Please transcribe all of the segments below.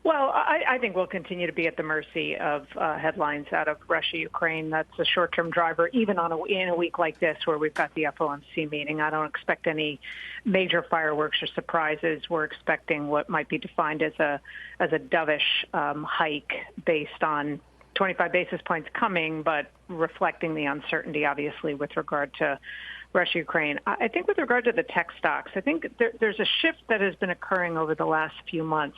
Well, I think we'll continue to be at the mercy of headlines out of Russia, Ukraine. That's a short-term driver, even in a week like this where we've got the FOMC meeting. I don't expect any major fireworks or surprises. We're expecting what might be defined as a dovish hike based on 25 basis points coming, but reflecting the uncertainty, obviously, with regard to Russia, Ukraine. I think with regard to the tech stocks, I think there's a shift that has been occurring over the last few months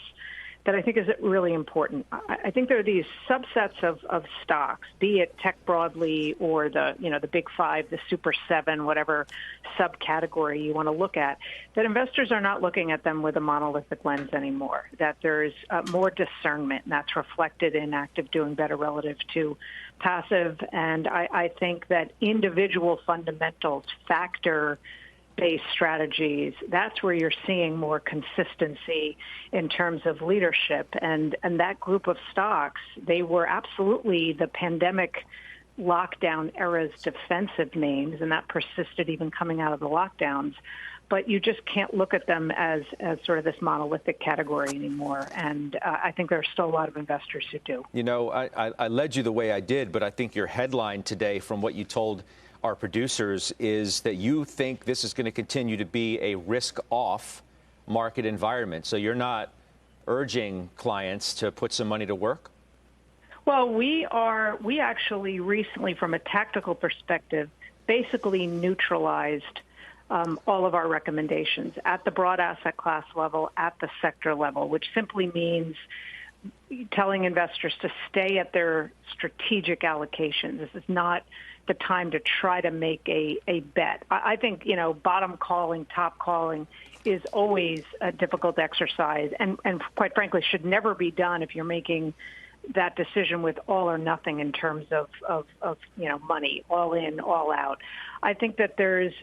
that I think is really important. I think there are these subsets of stocks, be it tech broadly or the big five, the super seven, whatever subcategory you want to look at, that investors are not looking at them with a monolithic lens anymore, that there's more discernment, and that's reflected in active doing better relative to passive. And I think that individual fundamentals factor based strategies, that's where you're seeing more consistency in terms of leadership. And that group of stocks, they were absolutely the pandemic lockdown era's defensive names, and that persisted even coming out of the lockdowns. But you just can't look at them as sort of this monolithic category anymore. And I think there are still a lot of investors who do. You know, I led you the way I did, but I think your headline today from what you told our producers is that you think this is going to continue to be a risk-off market environment. So you're not urging clients to put some money to work? Well, we actually recently, from a tactical perspective, basically neutralized all of our recommendations at the broad asset class level, at the sector level, which simply means telling investors to stay at their strategic allocations. This is not the time to try to make a bet. I think, bottom calling, top calling is always a difficult exercise and quite frankly should never be done if you're making that decision with all or nothing in terms of money, all in, all out. I think that there's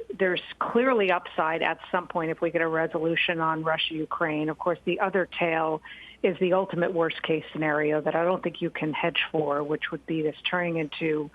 clearly upside at some point if we get a resolution on Russia, Ukraine. Of course, the other tail is the ultimate worst case scenario that I don't think you can hedge for, which would be this turning into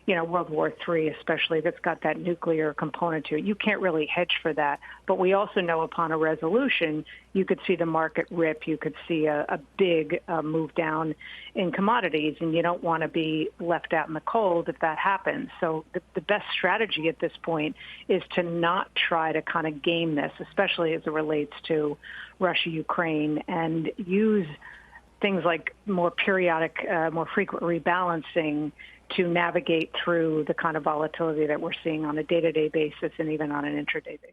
World War III, especially if it's got that nuclear component to it. You can't really hedge for that. But we also know upon a resolution, you could see the market rip. You could see a big move down in commodities, and you don't want to be left out in the cold if that happens. So the best strategy at this point is to not try to kind of game this, especially as it relates to Russia, Ukraine, and use things like more periodic, more frequent rebalancing to navigate through the kind of volatility that we're seeing on a day-to-day basis and even on an intraday basis.